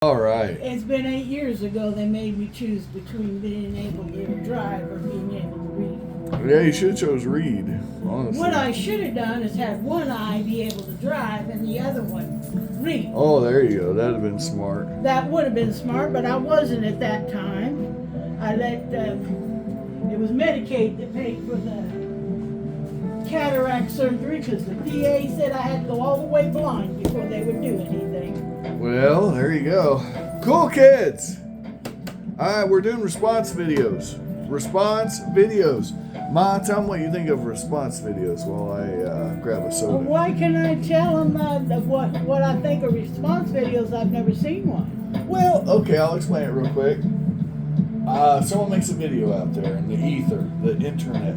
All right. It's been 8 years ago they made me choose between being able to drive or being able to read. Yeah, you should have chose read, honestly. What I should have done is had one eye be able to drive and the other one read. Oh, there you go. That'd have been smart. That would have been smart, but I wasn't at that time. I let, it was Medicaid that paid for the cataract surgery because the DA said I had to go all the way blind before they would do anything. Well, there you go. Cool kids. All right, we're doing response videos. Response videos. Ma, tell them what you think of response videos while I grab a soda. Well, why can I tell them what I think of response videos? I've never seen one. Well, okay, I'll explain it real quick. Someone makes a video out there in the ether, the internet,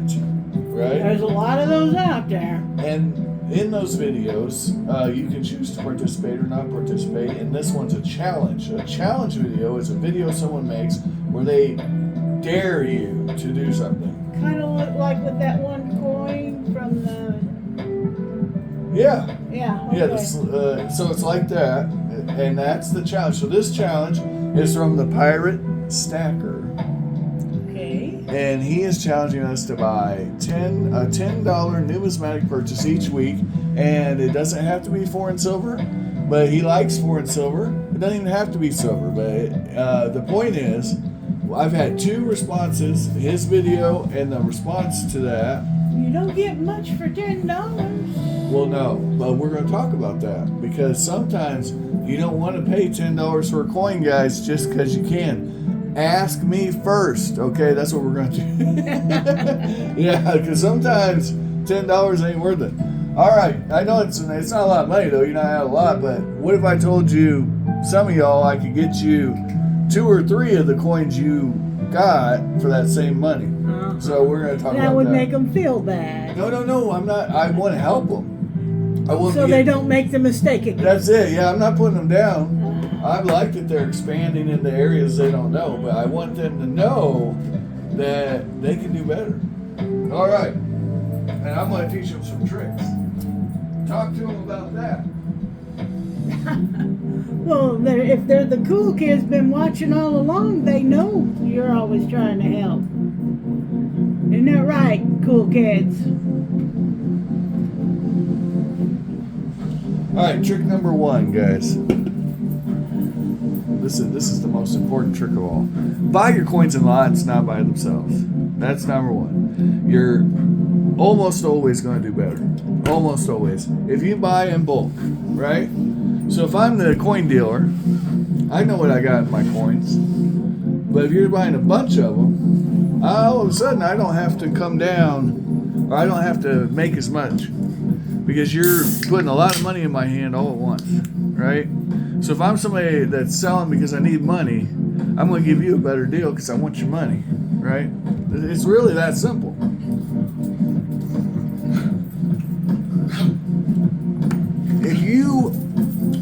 right? There's a lot of those out there. And in those videos, you can choose to participate or not participate. And this one's a challenge. A challenge video is a video someone makes where they dare you to do something. Kind of look like with that one coin from the... Yeah. Yeah, okay. Yeah, so it's like that. And that's the challenge. So this challenge is from the Pirate Stacker. Okay. And he is challenging us to buy a $10 numismatic purchase each week. And it doesn't have to be foreign silver, but he likes foreign silver. It doesn't even have to be silver, but the point is, I've had 2 responses, his video and the response to that. You don't get much for $10. Well, no, but we're going to talk about that because sometimes you don't want to pay $10 for a coin, guys, just because you can. Ask me first, okay? That's what we're going to do. Yeah, because sometimes $10 ain't worth it. All right, I know it's not a lot of money, though. You're not out a lot, but what if I told you, some of y'all, I could get you 2 or 3 of the coins you got for that same money? Uh-huh. So we're going to talk about that. That would make them feel bad. No, I'm not. I want to help them. So they don't make the mistake again. That's it. Yeah, I'm not putting them down. I like that they're expanding into areas they don't know, but I want them to know that they can do better. All right. And I'm going to teach them some tricks. Talk to them about that. Well, if they're the cool kids been watching all along, they know you're always trying to help. Isn't that right, cool kids? All right, trick number 1, guys. This is the most important trick of all. Buy your coins in lots, not by themselves. That's number 1. You're almost always going to do better. Almost always. If you buy in bulk, right? So if I'm the coin dealer, I know what I got in my coins. But if you're buying a bunch of them, all of a sudden I don't have to come down, or I don't have to make as much. Because you're putting a lot of money in my hand all at once, right? So if I'm somebody that's selling because I need money, I'm going to give you a better deal because I want your money, right? It's really that simple.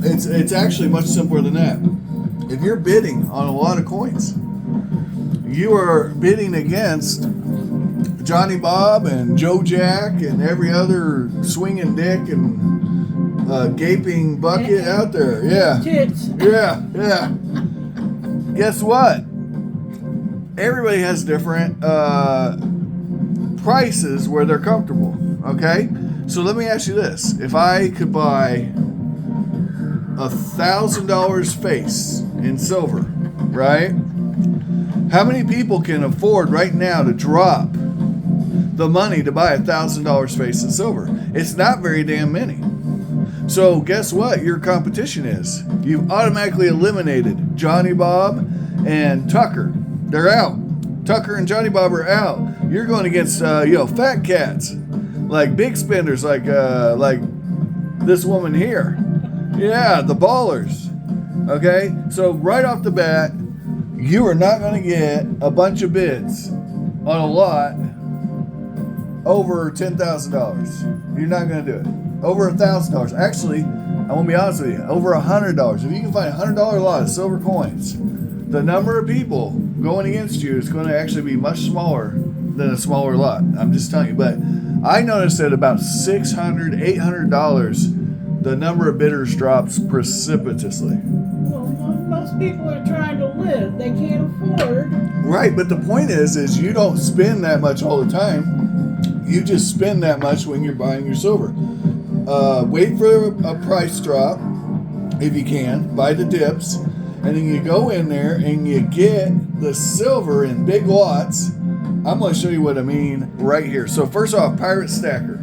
It's actually much simpler than that. If you're bidding on a lot of coins, you are bidding against Johnny Bob and Joe Jack and every other swinging dick and gaping bucket out there. Yeah. Tits. Yeah. Guess what? Everybody has different prices where they're comfortable. Okay? So let me ask you this. If I could buy $1,000 face in silver, right? How many people can afford right now to drop the money to buy $1,000 face in silver? It's not very damn many. So guess what your competition is? You've automatically eliminated Johnny Bob and Tucker. They're out. Tucker and Johnny Bob are out. You're going against fat cats, like big spenders, like this woman here. Yeah, the ballers. Okay, so right off the bat, you are not going to get a bunch of bids on a lot over $10,000. You're not going to do it. Over $1,000. Actually, I want to be honest with you, over $100. If you can find a $100 lot of silver coins, the number of people going against you is going to actually be much smaller than a smaller lot. I'm just telling you. But I noticed that about $600, $800, the number of bidders drops precipitously. Well, Most people are trying to live. They can't afford. Right, but the point is you don't spend that much all the time. You just spend that much when you're buying your silver. Wait for a price drop if you can. Buy the dips, and then you go in there and you get the silver in big lots. I'm going to show you what I mean right here. So first off, Pirate Stacker.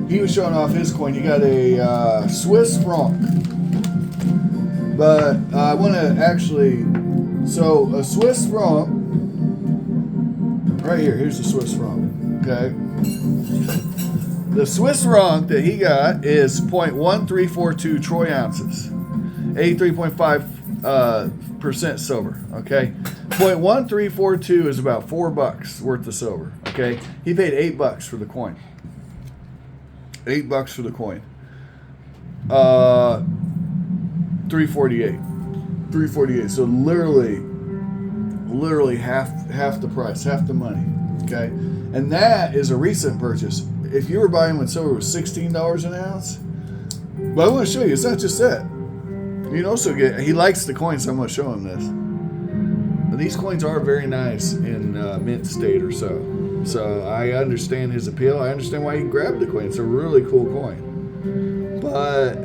He was showing off his coin. You got a Swiss franc. But I want to actually... So a Swiss franc... Right here. Here's the Swiss franc. Okay? The Swiss franc that he got is 0.1342 troy ounces. 83.5% silver. Okay? 0.1342 is about $4 worth of silver. Okay? He paid $8 for the coin. $8 for the coin. 348. So literally half the price, half the money. Okay, and that is a recent purchase. If you were buying when silver was $16 an ounce, but I want to show you, it's not just that. You can also get. He likes the coins, so I'm going to show him this. But these coins are very nice in mint state or so. So I understand his appeal. I understand why he grabbed the coin. It's a really cool coin. But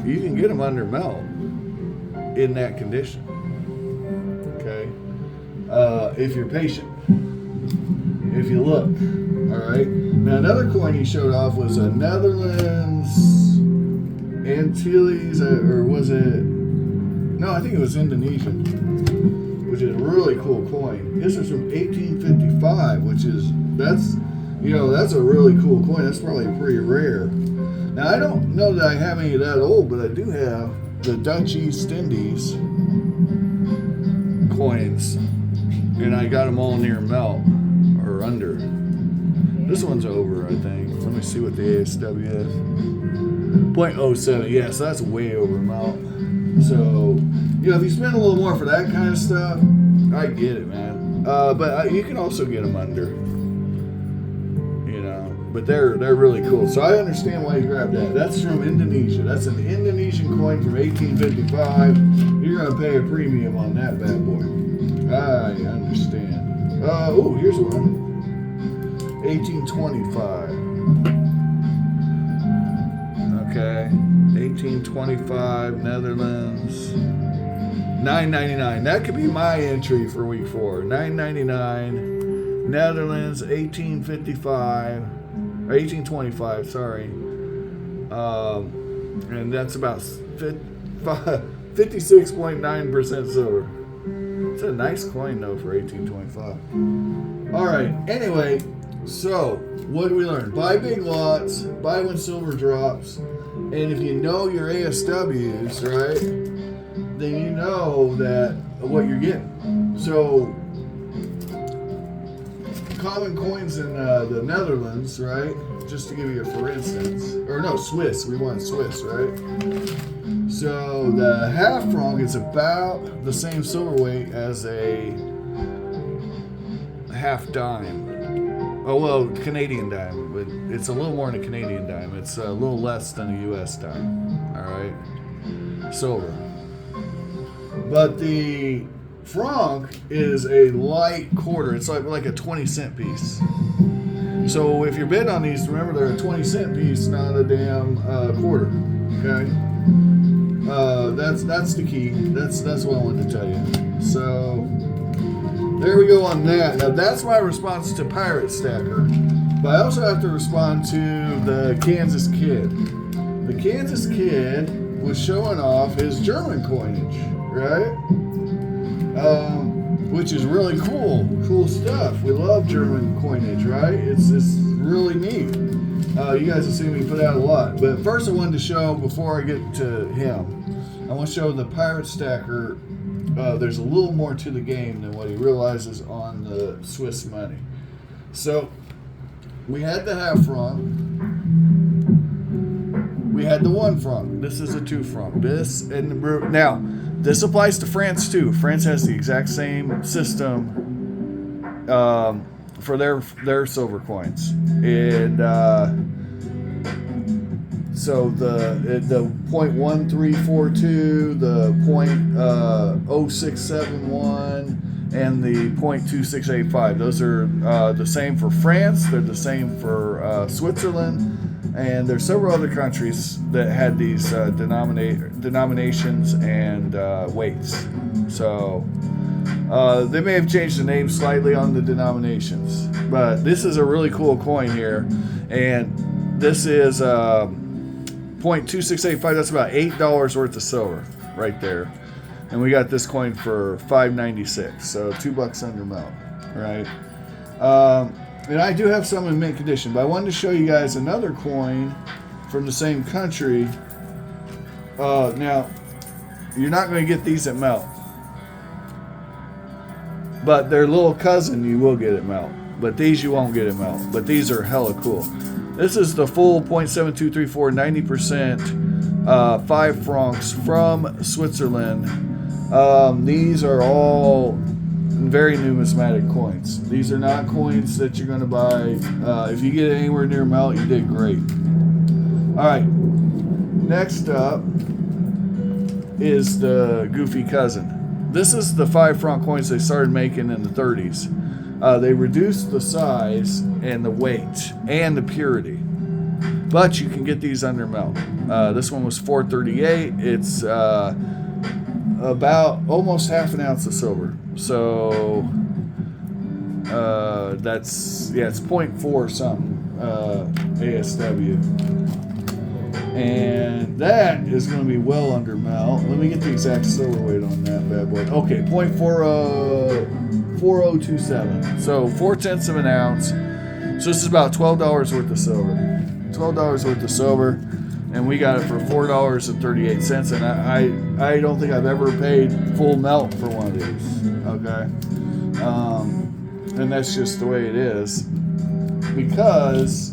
you can get them under melt in that condition. Okay? If you're patient. If you look. Alright? Now another coin he showed off was a Netherlands Antilles, or was it? No, I think it was Indonesian. Which is a really cool coin. This is from 1855, that's a really cool coin. That's probably pretty rare. Now, I don't know that I have any of that old, but I do have the Dutch East Indies coins. And I got them all near melt, or under. This one's over, I think. Let me see what the ASW is. 0.07, yeah, so that's way over melt. So, if you spend a little more for that kind of stuff, I get it, man. But you can also get them under. But they're really cool. So I understand why you grabbed that. That's from Indonesia. That's an Indonesian coin from 1855. You're going to pay a premium on that bad boy. I understand. Here's one. 1825. Okay. 1825, Netherlands. $9.99. That could be my entry for week 4. $9.99. Netherlands, 1855. 1825, sorry. And that's about 56.9% silver. It's a nice coin, though, for 1825. All right, anyway, so what did we learn? Buy big lots, buy when silver drops, and if you know your ASWs, right, then you know that what you're getting. So common coins in the Netherlands, right? Just to give you a for instance. Or no, Swiss. We want Swiss, right? So the half franc is about the same silver weight as a half dime. Oh, well, Canadian dime. But it's a little more than a Canadian dime. It's a little less than a US dime. All right? Silver. But the franc is a light quarter. It's like a 20-cent piece. So if you're betting on these, remember they're a 20-cent piece, not a damn quarter. Okay, that's the key. That's what I wanted to tell you. So there we go on that. Now that's my response to Pirate Stacker, but I also have to respond to the Kansas Kid. The Kansas Kid was showing off his German coinage, right? Which is really cool stuff. We love German coinage, right? It's really neat. You guys have seen me put out a lot. But first I wanted to show, before I get to him, I want to show the Pirate Stacker. There's a little more to the game than what he realizes on the Swiss money. So, we had the half franc. We had the 1 franc. This is a 2 franc. Now, this applies to France too. France has the exact same system for their silver coins, and So the 0.1342, the 0.0671, and the 0.2685. Those are the same for France. They're the same for Switzerland. And there's several other countries that had these denominations and weights. So they may have changed the name slightly on the denominations. But this is a really cool coin here. And this is 0.2685. That's about $8 worth of silver right there. And we got this coin for $5.96. So $2 under melt, right? And I do have some in mint condition, but I wanted to show you guys another coin from the same country. Now, you're not going to get these at melt, but their little cousin you will get at melt. But these you won't get at melt. But these are hella cool. This is the full 0.7234, 90%, 5 francs from Switzerland. These are all very numismatic coins. These are not coins that you're going to buy. If you get it anywhere near melt, you did great. All right. Next up is the goofy cousin. This is the 5 franc coins they started making in the 30s. They reduced the size and the weight and the purity, but you can get these under melt. This one was $4.38. It's about almost half an ounce of silver. So it's 0.4 something ASW. And that is going to be well under melt. Let me get the exact silver weight on that bad boy. Okay, 0.4027. So 0.4 of an ounce. So this is about $12 worth of silver. $12 worth of silver. And we got it for $4.38. And I don't think I've ever paid full melt for one of these. Okay. And that's just the way it is. Because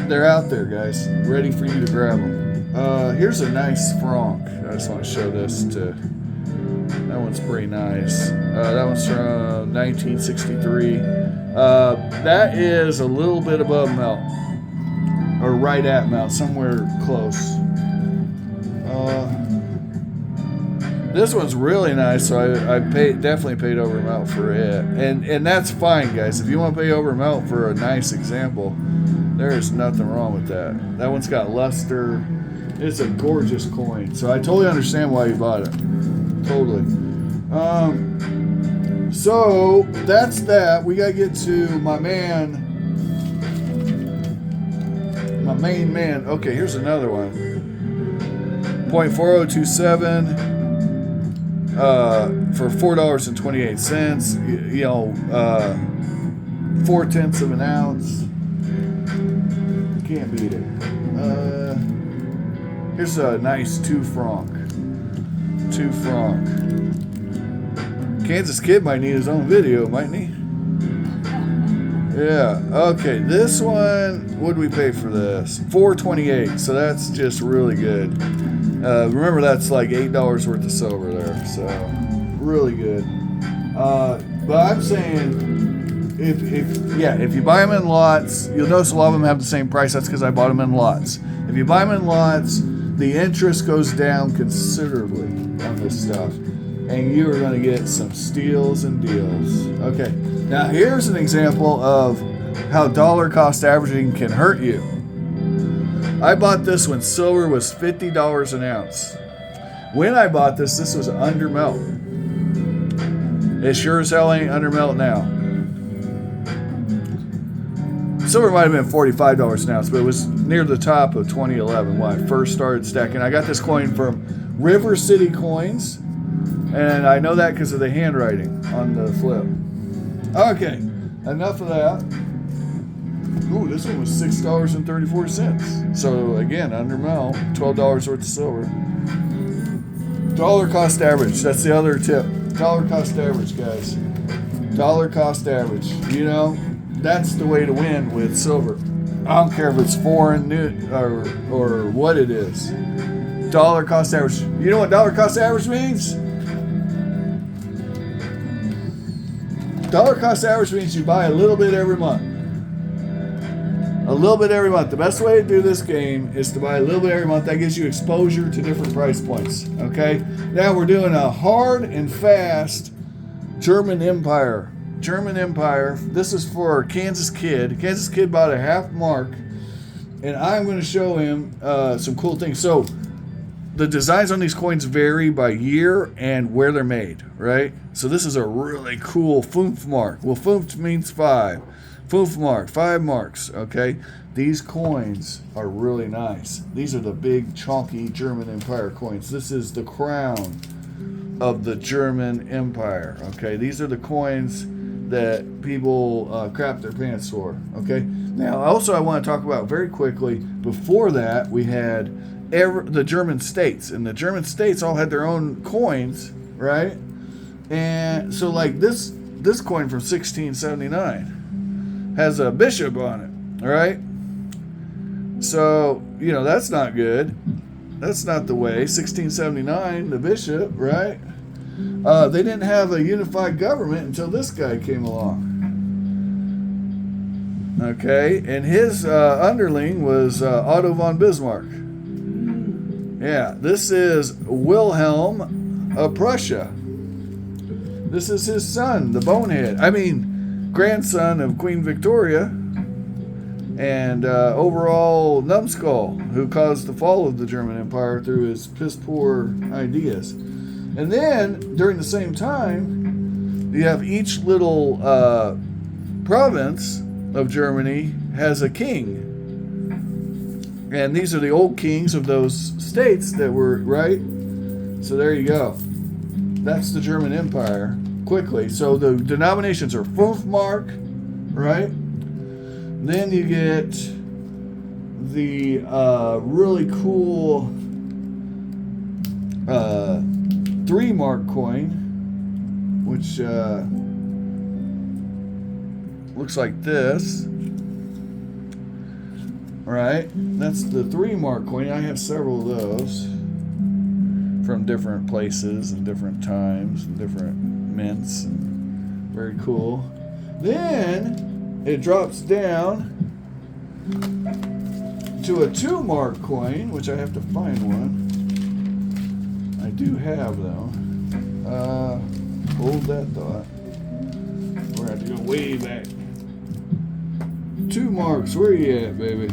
they're out there, guys, ready for you to grab them. Here's a nice franc. I just want to show this to. That one's pretty nice. That one's from 1963. That is a little bit above melt, or right at melt, somewhere close. This one's really nice, so I definitely paid over melt for it, and that's fine, guys. If you want to pay over melt for a nice example, there is nothing wrong with that. That one's got luster. It's a gorgeous coin, so I totally understand why you bought it. Totally. So that's that. We gotta get to my main man. Okay, here's another one. 0.4027 for $4.28. 0.4 of an ounce. Can't beat it. Here's a nice 2 franc. 2 franc. Kansas Kid might need his own video, mightn't he? Yeah. Okay, this one, what did we pay for this? $4.28. So that's just really good. Remember, that's like $8 worth of silver there. So really good. But I'm saying, if you buy them in lots, you'll notice a lot of them have the same price. That's because I bought them in lots. If you buy them in lots, the interest goes down considerably on this stuff, and you are going to get some steals and deals. Okay, now here's an example of how dollar cost averaging can hurt you. I bought this when silver was $50 an ounce. When I bought this was under melt. It sure as hell ain't under melt now. Silver might have been $45 an ounce, but it was near the top of 2011 when I first started stacking. I got this coin from River City Coins, and I know that because of the handwriting on the flip. Okay, enough of that. Ooh, this one was $6.34. So again, under melt, $12 worth of silver. Dollar cost average. That's the other tip. Dollar cost average, guys. Dollar cost average. You know, that's the way to win with silver. I don't care if it's foreign, new, or what it is. Dollar cost average. You know what dollar cost average means? Dollar cost average means you buy a little bit every month. A a little bit every month. The best way to do this game is to buy a little bit every month. That gives you exposure to different price points. Okay? Now we're doing a hard and fast German Empire. German Empire. This is for Kansas Kid. Kansas Kid bought a half mark. And I'm going to show him some cool things. So the designs on these coins vary by year and where they're made, right? So this is a really cool Fünf mark. Well, Fünf means 5. Fünf mark, 5 marks, okay? These coins are really nice. These are the big, chunky German Empire coins. This is the crown of the German Empire, okay? These are the coins that people crap their pants for, okay? Now, also I want to talk about very quickly, before that, we had the German states, and the German states all had their own coins, right? And so like this coin from 1679 has a bishop on it, all right? So, you know, that's not good. That's not the way. 1679, the bishop, right? They didn't have a unified government until this guy came along. Okay, and his underling was Otto von Bismarck. Yeah, this is Wilhelm of Prussia. This is his son, the bonehead. I mean, grandson of Queen Victoria and overall numbskull, who caused the fall of the German Empire through his piss-poor ideas. And then, during the same time, you have each little province of Germany has a king. And these are the old kings of those states that were, right? So there you go. That's the German Empire, quickly. So the denominations are Fünf mark, right? Then you get the really cool 3 mark coin, which looks like this. Right? That's the 3 mark coin. I have several of those from different places and different times and different mints. And very cool. Then it drops down to a 2 mark coin, which I have to find one. I do have though. Hold that thought. We're going to have to go way back. 2 marks. Where you at, baby?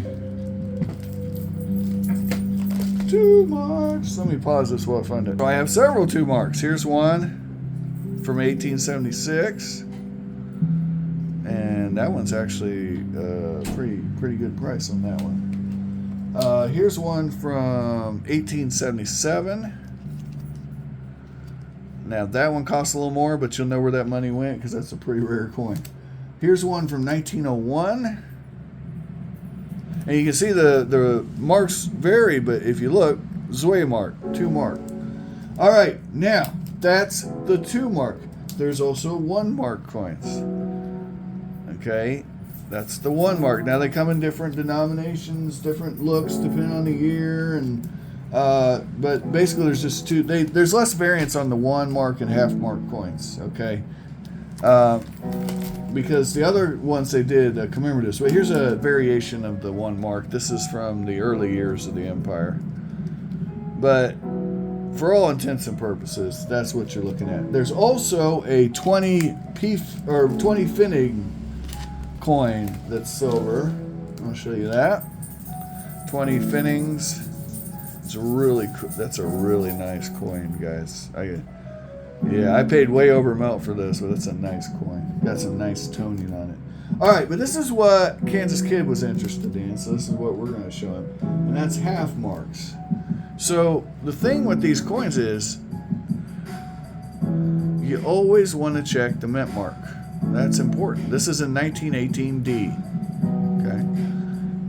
2 marks. Let me pause this while I find it. So I have several 2 marks. Here's one from 1876. And that one's actually pretty good price on that one. Here's one from 1877. Now that one costs a little more, but you'll know where that money went because that's a pretty rare coin. Here's one from 1901. And you can see the marks vary, but if you look, Zwei mark, 2 mark. All right, now that's the 2 mark. There's also 1 mark coins. Okay, that's the 1 mark. Now they come in different denominations, different looks, depending on the year, and but basically there's just 2. There's less variance on the 1 mark and half mark coins. Okay. Because the other ones they did commemoratives. But here's a variation of the 1 mark. This is from the early years of the empire. But for all intents and purposes, that's what you're looking at. There's also a 20 Pfennig coin that's silver. I'll show you that. 20 Pfennigs. It's really cool. That's a really nice coin, guys. I paid way over melt for this, but it's a nice coin. Got some nice toning on it. All right, but this is what Kansas Kid was interested in, so this is what we're going to show him. And that's half marks. So the thing with these coins is you always want to check the mint mark. That's important. This is in 1918D. Okay?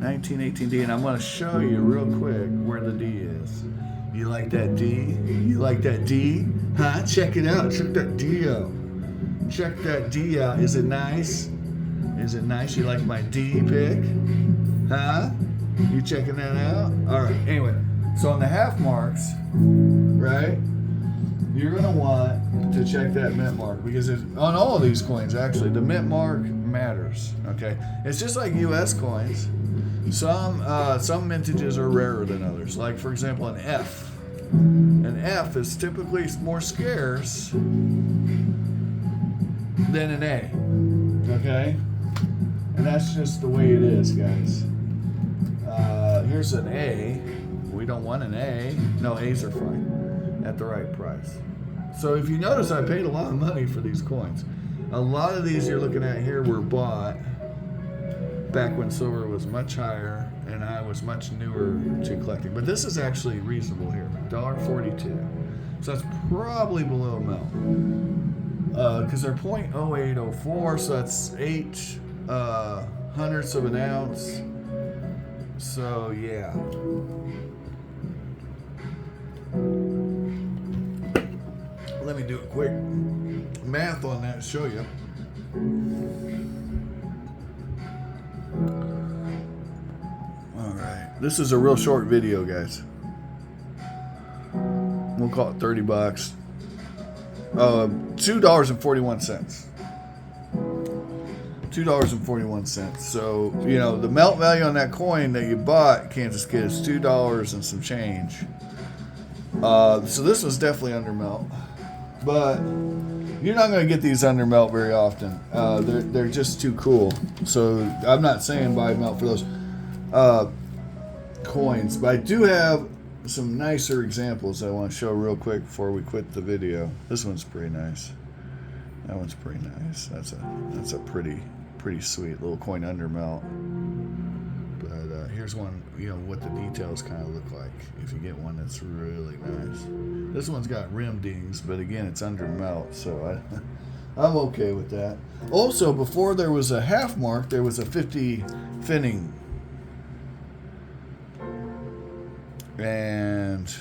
1918D, and I'm going to show you real quick where the D is. You like that D? You like that D? Huh? Check it out. Check that D out. Check that D out. Is it nice? Is it nice? You like my D pick? Huh? You checking that out? All right. Anyway, so on the half marks, right, you're going to want to check that mint mark because on all of these coins, actually, the mint mark matters. Okay? It's just like U.S. coins. Some mintages are rarer than others. Like, for example, an F. An F is typically more scarce than an A. Okay? And that's just the way it is, guys. Here's an A. We don't want an A. No, A's are fine at the right price. So if you notice, I paid a lot of money for these coins. A lot of these you're looking at here were bought back when silver was much higher and I was much newer to collecting. But this is actually reasonable here, $1.42. So that's probably below melt. Because they're 0.0804, so that's 8 hundredths of an ounce. So yeah. Let me do a quick math on that to show you. Alright, this is a real short video, guys. We'll call it $30. $2.41. $2.41. So, you know, the melt value on that coin that you bought, Kansas Kid, is $2 and some change. So this was definitely under melt. But you're not going to get these under melt very often. They're just too cool. So I'm not saying buy melt for those coins. But I do have some nicer examples I want to show real quick before we quit the video. This one's pretty nice. That one's pretty nice. That's a pretty sweet little coin under melt. But here's one, you know, what the details kind of look like if you get one that's really nice. This one's got rim dings, but again, it's under melt, so I'm okay with that. Also, before there was a half mark, there was a 50 finning. And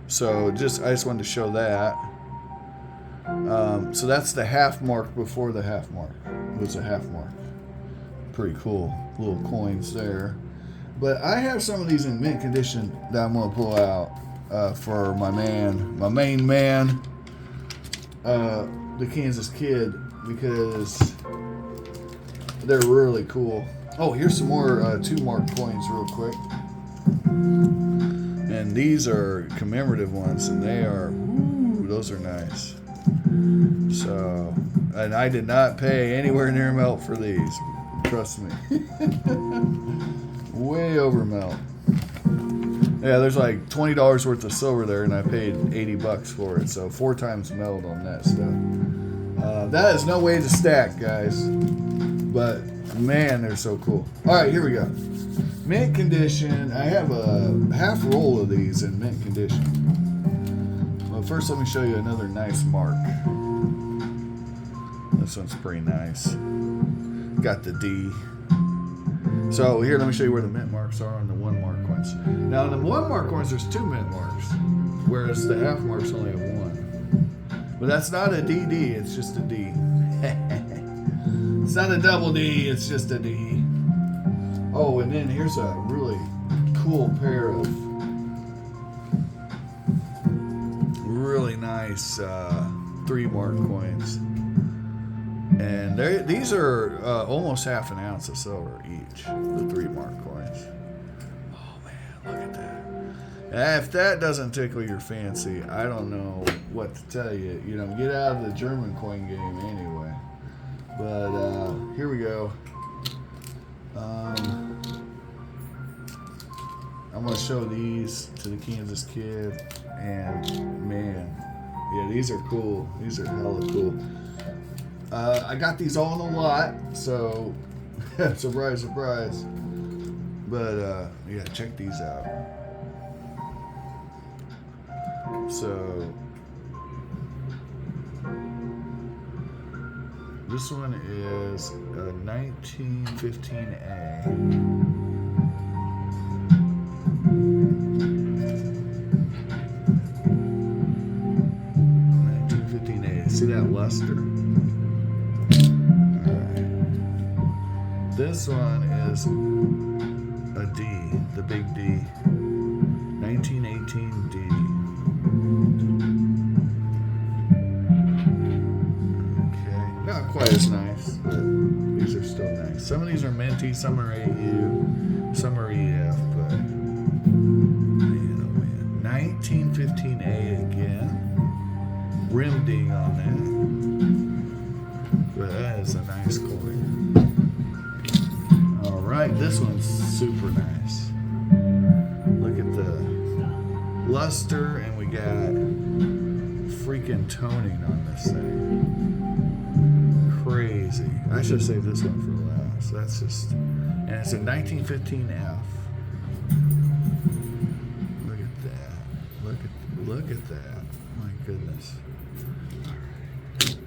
so I just wanted to show that. So that's the half mark before the half mark. It was a half mark. Pretty cool little coins there. But I have some of these in mint condition that I'm going to pull out for my main man, the Kansas Kid, because they're really cool. Oh, here's some more 2 mark coins real quick. And these are commemorative ones, and they are, those are nice. So, and I did not pay anywhere near melt for these. Trust me. Way over melt. Yeah, there's like $20 worth of silver there, and I paid $80 for it. So 4 times melt on that stuff. That is no way to stack, guys. But man, they're so cool. All right, here we go. Mint condition. I have a half roll of these in mint condition. Well, first let me show you another nice mark. This one's pretty nice. Got the D. So here, let me show you where the mint marks are on the 1 mark coins. Now on the 1 mark coins, there's 2 mint marks, whereas the half marks only have 1. But that's not a DD, it's just a D. It's not a double D, it's just a D. Oh, and then here's a really cool pair of really nice 3 mark coins. And these are almost half an ounce of silver each, the 3 mark coins. Oh man, look at that. And if that doesn't tickle your fancy, I don't know what to tell you. You know, get out of the German coin game anyway. But here we go. I'm going to show these to the Kansas Kid, and man, yeah, these are cool. These are hella cool. I got these all in a lot, so surprise, surprise. But yeah, check these out. So this one is a 1915A. 1915A. See that luster? This one is a D, the big D, 1918 D. Okay, not quite as nice, but these are still nice. Some of these are minty, some are AU, Some are EF, but man, oh man. 1915A again. Rim ding on that. But that is a nice coin. Alright, this one's super nice. Look at the luster, and we got freaking toning on this thing. Crazy. I should have saved this one for last. That's just, and it's a 1915F. Look at that. Look at that. My goodness. All right.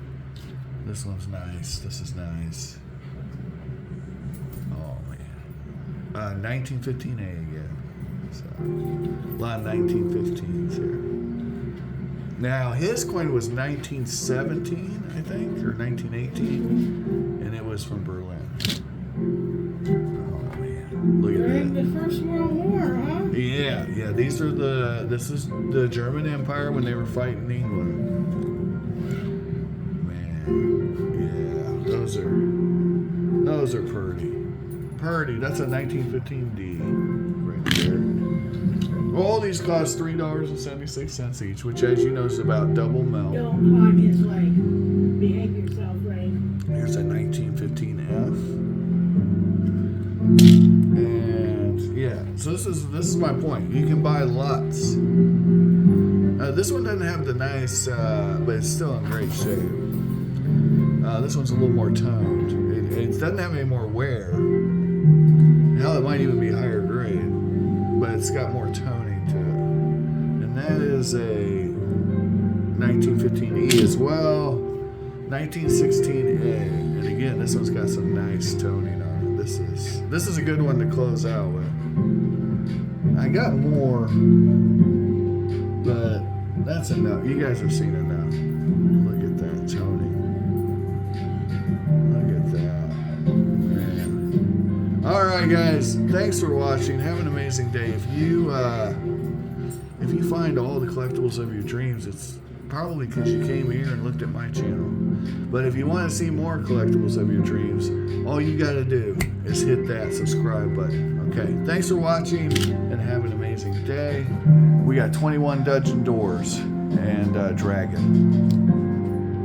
This one's nice. This is nice. Oh man. 1915A again. So a lot of 1915s here. Now, his coin was 1917, I think, or 1918, and it was from Berlin. Oh, man. Look at During that. the First World War, huh? Yeah. This is the German Empire when they were fighting England. Man, yeah, those are pretty. That's a 1915D right there. All these cost $3.76 each, which, as you know, is about double melt. Don't hog his leg. Behave yourself, Ray. Here's a 1915F. And yeah, so this is my point. You can buy lots. This one doesn't have the nice, but it's still in great shape. This one's a little more toned. It doesn't have any more wear. Hell, it might even be higher grade, but it's got more toning to it. And that is a 1915E as well. 1916A. And again, this one's got some nice toning on it. This is a good one to close out with. I got more, but that's enough. You guys have seen enough. Look at that toning. Look at that. Man. All right, guys. Thanks for watching. Have an amazing day. If you find all the collectibles of your dreams, it's probably because you came here and looked at my channel. But if you want to see more collectibles of your dreams, all you got to do is hit that subscribe button. Okay. Thanks for watching, and have an amazing day. We got 21 Dungeon Doors and Dragon.